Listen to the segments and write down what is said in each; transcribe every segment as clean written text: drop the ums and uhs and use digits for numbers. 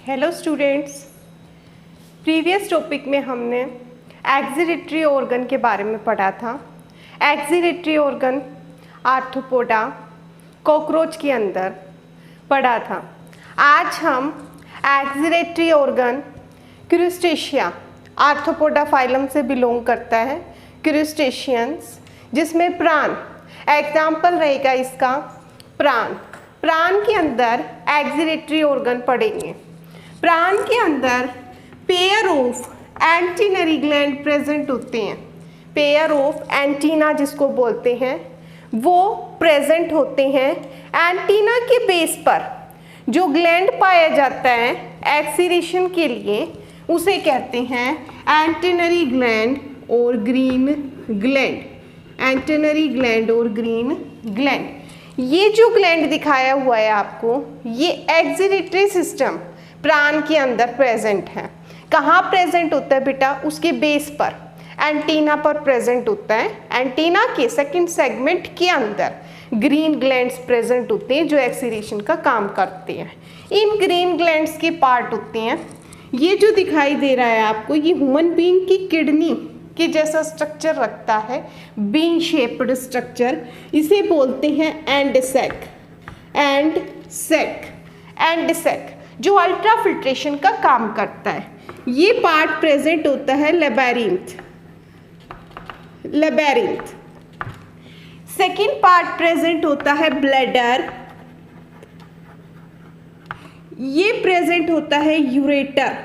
Hello students, previous topic में हमने excretory organ के बारे में पढ़ा था। एक्सक्रीटरी ऑर्गन आर्थ्रोपोडा कॉकरोच के अंदर पढ़ा था। आज हम एक्सक्रीटरी ऑर्गन क्रूस्टेशिया आर्थ्रोपोडा फाइलम से बिलोंग करता है, क्रूस्टेशियंस, जिसमें प्राण एग्जाम्पल रहेगा इसका प्राण के अंदर एक्सक्रीटरी ऑर्गन पढ़ेंगे। प्राण के अंदर पेयर ऑफ एंटीनरी ग्लैंड प्रेजेंट होते हैं। पेयर ऑफ एंटीना जिसको बोलते हैं वो प्रेजेंट होते हैं। एंटीना के बेस पर जो ग्लैंड पाया जाता है एक्सीरेशन के लिए उसे कहते हैं एंटीनरी ग्लैंड और ग्रीन ग्लैंड। एंटीनरी ग्लैंड और ग्रीन ग्लैंड, ये जो ग्लैंड दिखाया हुआ है आपको, ये एक्सक्रीटरी सिस्टम प्राण के अंदर प्रेजेंट है। कहाँ प्रेजेंट होता है बेटा? उसके बेस पर, एंटीना पर प्रेजेंट होता है। एंटीना के सेकंड सेगमेंट के अंदर ग्रीन ग्लैंड्स प्रेजेंट होते हैं जो एक्सीरेशन का काम करते हैं। इन ग्रीन ग्लैंड्स के पार्ट होते हैं, ये जो दिखाई दे रहा है आपको, ये ह्यूमन बीइंग की किडनी के जैसा स्ट्रक्चर रखता है, बीन शेप्ड स्ट्रक्चर, इसे बोलते हैं एंड सेक जो अल्ट्रा फिल्ट्रेशन का काम करता है। ये पार्ट प्रेजेंट होता है लेबैरिंथ। सेकेंड पार्ट प्रेजेंट होता है ब्लैडर। ये प्रेजेंट होता है यूरेटर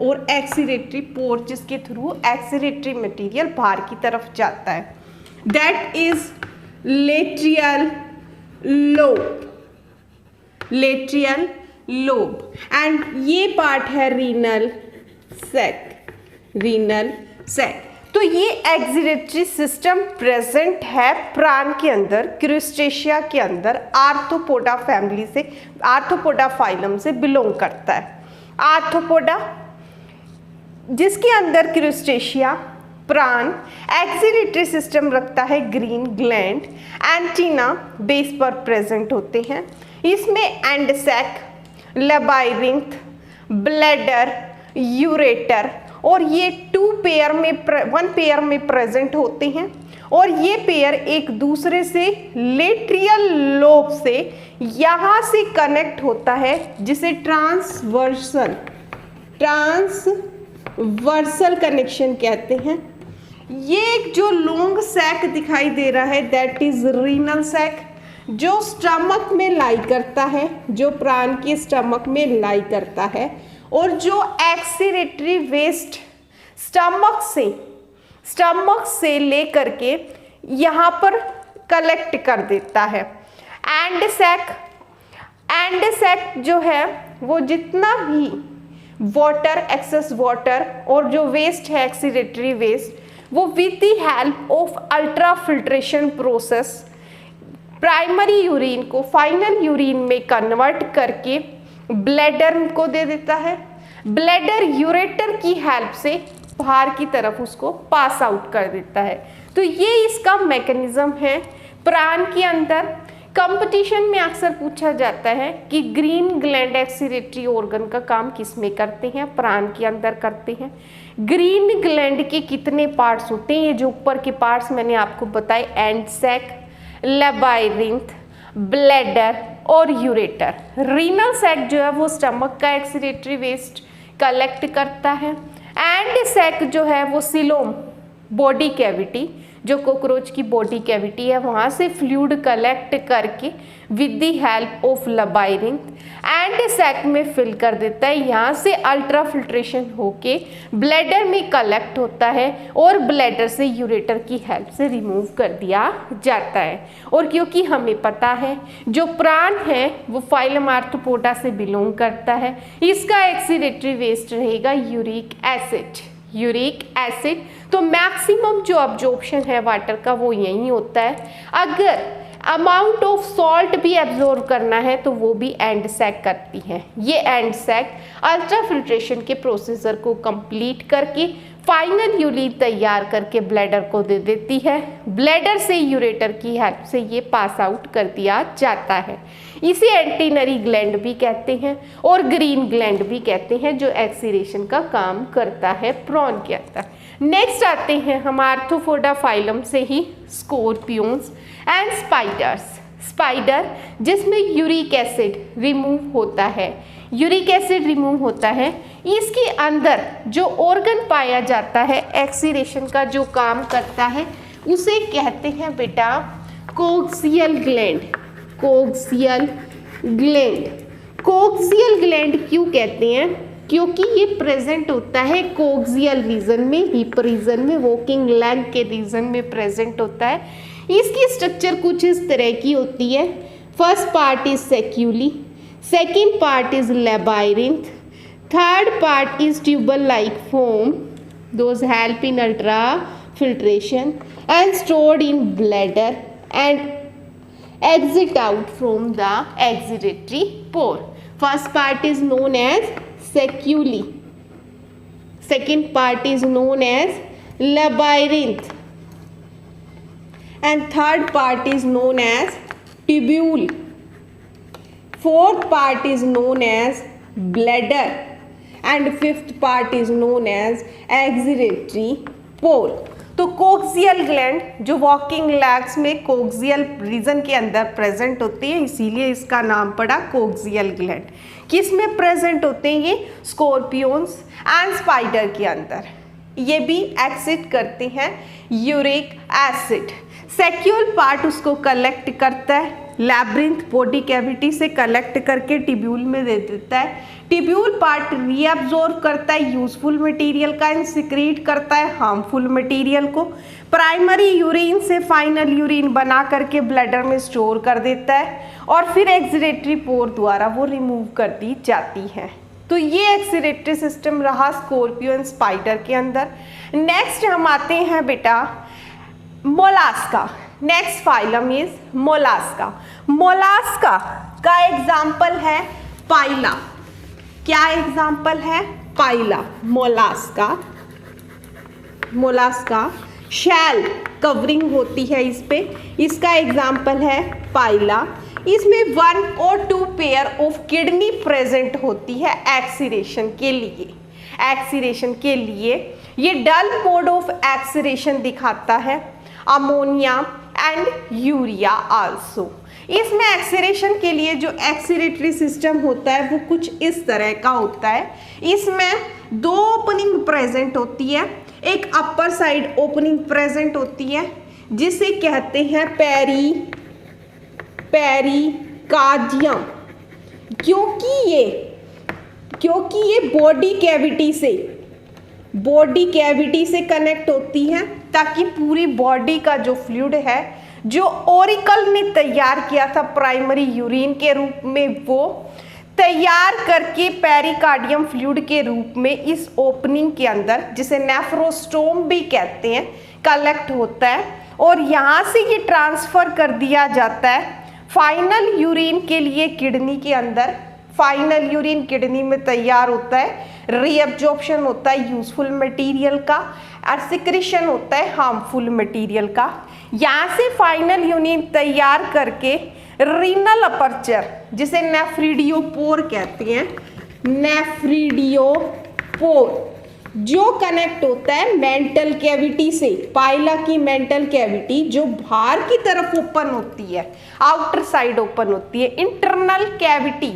और एक्सीरेटरी पोर्ट, जिसके थ्रू एक्सीरेटरी मटेरियल बाहर की तरफ जाता है। दैट इज लेट्रियल लोब एंड ये पार्ट है रीनल सैक। तो ये एक्सक्रीटरी सिस्टम प्रेजेंट है प्राण के अंदर, क्रूस्टेशिया के अंदर, आर्थ्रोपोडा फैमिली से, आर्थ्रोपोडा फाइलम से बिलोंग करता है। आर्थ्रोपोडा जिसके अंदर क्रूस्टेशिया प्राण एक्सक्रीटरी सिस्टम रखता है, ग्रीन ग्लैंड, एंटीना बेस पर प्रेजेंट होते हैं। इसमें एंड सैक, लेबाइरिंथ, ब्लैडर, यूरेटर और ये वन पेयर में प्रेजेंट होते हैं। और ये पेयर एक दूसरे से लेट्रियल लोब से यहाँ से कनेक्ट होता है, जिसे ट्रांसवर्सल कनेक्शन कहते हैं। ये एक जो लॉन्ग सैक दिखाई दे रहा है दैट इज रीनल सैक, जो स्टमक में लाई करता है, जो प्राण के स्टमक में लाई करता है और जो एक्सीरेटरी वेस्ट स्टमक से लेकर के यहाँ पर कलेक्ट कर देता है। एंड सैक जो है वो जितना भी वाटर, एक्सेस वाटर और जो वेस्ट है एक्सीरेटरी वेस्ट, वो with the help of ultra filtration process primary urine को फाइनल यूरिन में कन्वर्ट करके ब्लैडर को दे देता है। ब्लैडर यूरेटर की हेल्प से बाहर की तरफ उसको पास आउट कर देता है। तो ये इसका मैकेनिज्म है प्राण के अंदर। कंपटीशन में अक्सर पूछा जाता है कि ग्रीन ग्लैंड एक्सीरेटरी ऑर्गन का काम किस में करते हैं? प्राण के अंदर करते हैं। ग्रीन ग्लैंड के कितने पार्ट्स होते हैं? ये जो ऊपर के पार्ट्स मैंने आपको बताए, एंड सैक, लेबाइरिंथ, ब्लैडर और यूरेटर। रीनल सैक जो है वो स्टमक का एक्सीरेटरी वेस्ट कलेक्ट करता है। एंड सैक जो है वो सिलोम, बॉडी कैविटी, जो कॉकरोच की बॉडी कैविटी है, वहाँ से फ्लूइड कलेक्ट करके with the help of labyrinth and sac में फिल कर देता है। यहाँ से अल्ट्रा फिल्ट्रेशन होके ब्लैडर में कलेक्ट होता है और ब्लैडर से यूरेटर की हेल्प से रिमूव कर दिया जाता है। और क्योंकि हमें पता है जो प्राण है वो फाइलम आर्थ्रोपोडा से बिलोंग करता है, इसका एक्सीरेटरी वेस्ट रहेगा यूरिक एसिड। तो मैक्सिमम जो अब्जॉर्प्शन है वाटर का वो यही होता है। अगर अमाउंट ऑफ सॉल्ट भी एब्जॉर्ब करना है तो वो भी एंड सैक करती है। ये एंड सैक अल्ट्रा फिल्ट्रेशन के प्रोसीजर को कंप्लीट करके फाइनल यूरिन तैयार करके ब्लैडर को दे देती है। ब्लैडर से यूरेटर की हेल्प से ये पास आउट कर दिया जाता है। इसे एंटीनरी ग्लैंड भी कहते हैं और ग्रीन ग्लैंड भी कहते हैं, जो एक्सीरेशन का काम करता है प्रॉन के अंदर। नेक्स्ट आते हैं हम आर्थ्रोपोडा फाइलम से ही स्कॉर्पियंस एंड स्पाइडर्स। स्पाइडर जिसमें यूरिक एसिड रिमूव होता है, यूरिक एसिड रिमूव होता है, इसके अंदर जो ऑर्गन पाया जाता है एक्सीरेशन का जो काम करता है उसे कहते हैं बेटा कोक्सियल ग्लैंड। कोक्सियल ग्लैंड, कोक्सियल ग्लैंड क्यों कहते हैं? क्योंकि ये प्रेजेंट होता है कोक्सियल रीजन में, हिप रीजन में, वॉकिंग लेग के रीजन में प्रेजेंट होता है। इसकी स्ट्रक्चर कुछ इस तरह की होती है। First part is saccule, second part is labyrinth, third part is tubule like foam, those help in ultra filtration and stored in bladder and exit out from the exudatory pore. First part is known as seculi, second part is known as labyrinth, and third part is known as tubule. Fourth part is known as bladder and fifth part is known as exudatory pore. तो कोक्सियल gland जो walking lags में कोक्सियल reason के अंदर present होती है, इसीलिए इसका नाम पड़ा कोक्सियल ग्लैंड। किस में प्रेजेंट होते हैं ये? स्कॉर्पियंस एंड स्पाइडर के अंदर। ये भी एक्सिट करते हैं यूरिक एसिड। सेक्यूल पार्ट उसको कलेक्ट करता है, लैब्रिंथ बॉडी कैविटी से कलेक्ट करके टिब्यूल में दे देता है। टिब्यूल पार्ट रीअब्जॉर्ब करता है यूजफुल मटेरियल का एंड सिक्रीट करता है हार्मफुल मटेरियल को। प्राइमरी यूरिन से फाइनल यूरिन बना करके ब्लैडर में स्टोर कर देता है और फिर एक्सक्रीटरी पोर द्वारा वो रिमूव कर दी जाती है। तो ये एक्सक्रीटरी सिस्टम रहा स्कॉर्पियो एंड स्पाइडर के अंदर। नेक्स्ट हम आते हैं बेटा Mollusca. Next phylum is Mollusca. Mollusca का एग्जाम्पल है पाइला। क्या एग्जाम्पल है? पाइला। मोलास्का, मोलास्का शैल कवरिंग होती है इस पे, इसका एग्जाम्पल है पाइला। इसमें 1 और 2 पेयर ऑफ किडनी प्रेजेंट होती है एक्सीरेशन के लिए। एक्सीरेशन के लिए ये डल मोड ऑफ एक्सीरेशन दिखाता है, अमोनिया एंड यूरिया आल्सो। इसमें एक्सीरेशन के लिए जो एक्सीरेटरी सिस्टम होता है वो कुछ इस तरह का होता है। इसमें 2 ओपनिंग प्रेजेंट होती है, एक अपर साइड ओपनिंग प्रेजेंट होती है जिसे कहते हैं पेरिकार्डियम। क्योंकि ये बॉडी कैविटी से कनेक्ट होती है ताकि पूरी बॉडी का जो फ्लूइड है जो ओरिकल ने तैयार किया था प्राइमरी यूरिन के रूप में, वो तैयार करके पेरिकार्डियम फ्लूइड के रूप में इस ओपनिंग के अंदर, जिसे नेफ्रोस्टोम भी कहते हैं, कलेक्ट होता है और यहाँ से ये ट्रांसफ़र कर दिया जाता है फाइनल यूरिन के लिए किडनी के अंदर। फाइनल यूरिन किडनी में तैयार होता है, रीअब्जॉर्प्शन होता है यूजफुल मटेरियल का और सिक्रीशन होता है हार्मफुल मटेरियल का। यहाँ से फाइनल यूरिन तैयार करके रीनल अपर्चर, जिसे नेफ्रिडियोपोर कहते हैं, नेफ्रिडियोपोर, जो कनेक्ट होता है मेंटल कैविटी से, पाइला की मेंटल कैविटी जो बाहर की तरफ ओपन होती है, आउटर साइड ओपन होती है, इंटरनल कैविटी,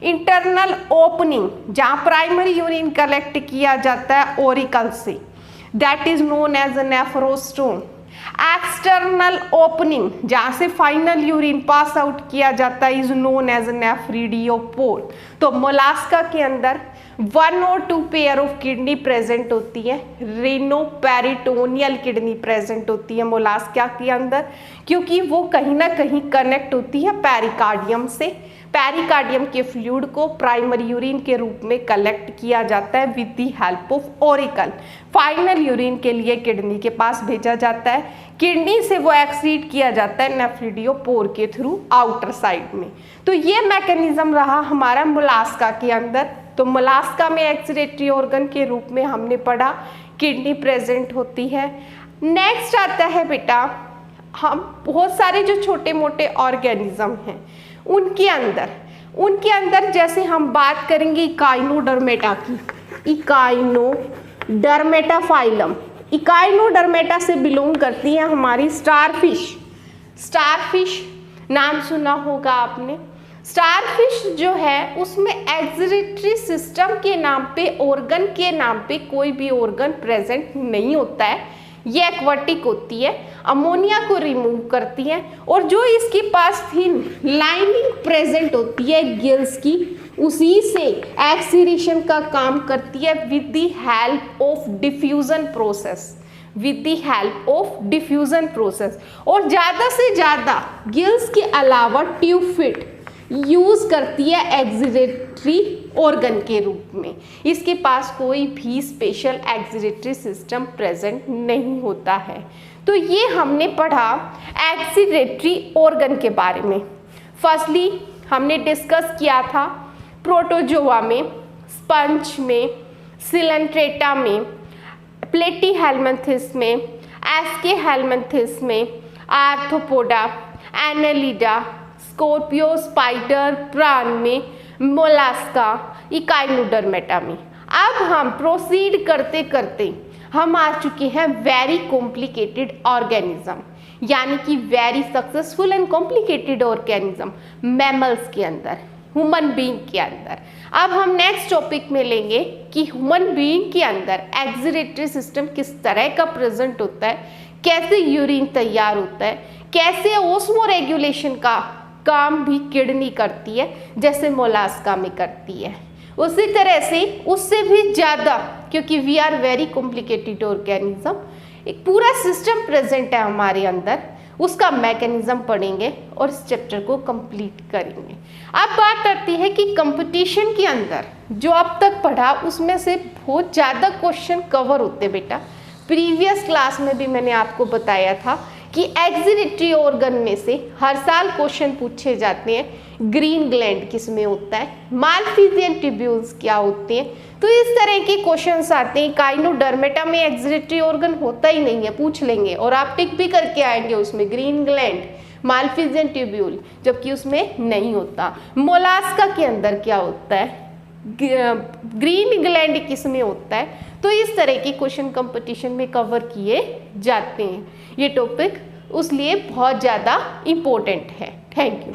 इंटरनल ओपनिंग जहाँ प्राइमरी यूरिन कलेक्ट किया जाता है ओरिकल से, that is known as a nephrostome. External opening जहाँ से फाइनल यूरिन पास आउट किया जाता है इज नोन एज नेफ्रिडियोपोर। तो मोलास्का के अंदर 1 और 2 पेयर ऑफ किडनी प्रेजेंट होती है, रीनोपेरिटोनियल किडनी प्रेजेंट होती है मोलास्का के अंदर, क्योंकि वो कहीं ना कहीं कनेक्ट होती है पेरिकार्डियम से। पेरिकार्डियम के फ्लूइड को प्राइमरी यूरिन के रूप में कलेक्ट किया जाता है with the help of Oracle. Final urine के लिए किडनी के पास भेजा जाता है, किडनी से वो एक्सीट किया जाता है नेफ्रिडियोपोर के थ्रू आउटर साइड में। तो ये मैकेनिज्म रहा हमारा मोलास्का के अंदर। तो मोलास्का में एक्सक्रीटरी ऑर्गन के रूप में हमने पढ़ा किडनी प्रेजेंट होती है। नेक्स्ट आता है बेटा, हम बहुत सारे जो छोटे मोटे ऑर्गेनिज्म हैं उनके अंदर जैसे हम बात करेंगे इकाइनोडर्मेटा की, इकाइनोडर्मेटा फाइलम, इकाइनोडर्मेटा से बिलोंग करती है हमारी स्टारफिश। स्टारफिश नाम सुना होगा आपने। स्टारफिश जो है उसमें एक्सक्रीटरी सिस्टम के नाम पे, ऑर्गन के नाम पे कोई भी ऑर्गन प्रेजेंट नहीं होता है। ये एक्वाटिक होती है, अमोनिया को रिमूव करती है और जो इसके पास थी लाइनिंग प्रेजेंट होती है गिल्स की, उसी से एक्सीरेशन का काम करती है with the help of diffusion process, with the help of diffusion process. और ज़्यादा से ज़्यादा गिल्स के अलावा ट्यूबफिट यूज करती है एक्सक्रीटरी ऑर्गन के रूप में। इसके पास कोई भी स्पेशल एक्सक्रीटरी सिस्टम प्रेजेंट नहीं होता है। तो ये हमने पढ़ा एक्सक्रीटरी ऑर्गन के बारे में। फर्स्टली हमने डिस्कस किया था प्रोटोजोआ में, स्पंज में, सिलेंट्रेटा में, प्लेटीहेल्मिन्थेस में, एस्केहेल्मिन्थेस में, आर्थ्रोपोडा, एनालिडा, स्कॉर्पियो, स्पाइडर, प्राण में, मोलास्का, इकाइनोडर्मेटा में। अब हम प्रोसीड करते करते हम आ चुके हैं वेरी कॉम्प्लिकेटेड ऑर्गेनिज्म, यानी कि very successful and complicated organism mammals के अंदर, ह्यूमन बीइंग के अंदर। अब हम नेक्स्ट टॉपिक में लेंगे कि ह्यूमन बीइंग के अंदर एक्सक्रीटरी सिस्टम किस तरह का प्रेजेंट होता है, कैसे यूरिन तैयार होता है, कैसे ओस्मोरेगुलेशन का काम भी किडनी करती है जैसे मोलास्का में करती है। उसी तरह से उससे भी ज़्यादा, क्योंकि we are very complicated organism, एक पूरा सिस्टम प्रेजेंट है हमारे अंदर, उसका मैकेनिज्म पढ़ेंगे और इस चैप्टर को कंप्लीट करेंगे। अब बात आती है कि कंपटीशन के अंदर जो अब तक पढ़ा उसमें से बहुत ज़्यादा क्वेश्चन कवर होते बेटा। प्रीवियस क्लास में भी मैंने आपको बताया था कि एक्सक्रीटरी ऑर्गन में से हर साल क्वेश्चन पूछे जाते हैं। ग्रीन ग्लैंड किस में होता है, मालफिजियन ट्यूब्यूल्स क्या होते हैं, तो इस तरह के क्वेश्चंस आते हैं। इकाइनोडर्मेटा में एक्सक्रीटरी ऑर्गन होता ही नहीं है, पूछ लेंगे और आप टिक भी करके आएंगे उसमें ग्रीन ग्लैंड, मालफिजियन ट्यूब्यूल, जबकि उसमें नहीं होता। मोलास्का के अंदर क्या होता है, ग्रीन ग्लैंड किस में होता है, तो इस तरह के क्वेश्चन कंपटीशन में कवर किए जाते हैं। ये टॉपिक उसलिए बहुत ज़्यादा इम्पोर्टेंट है। Thank you.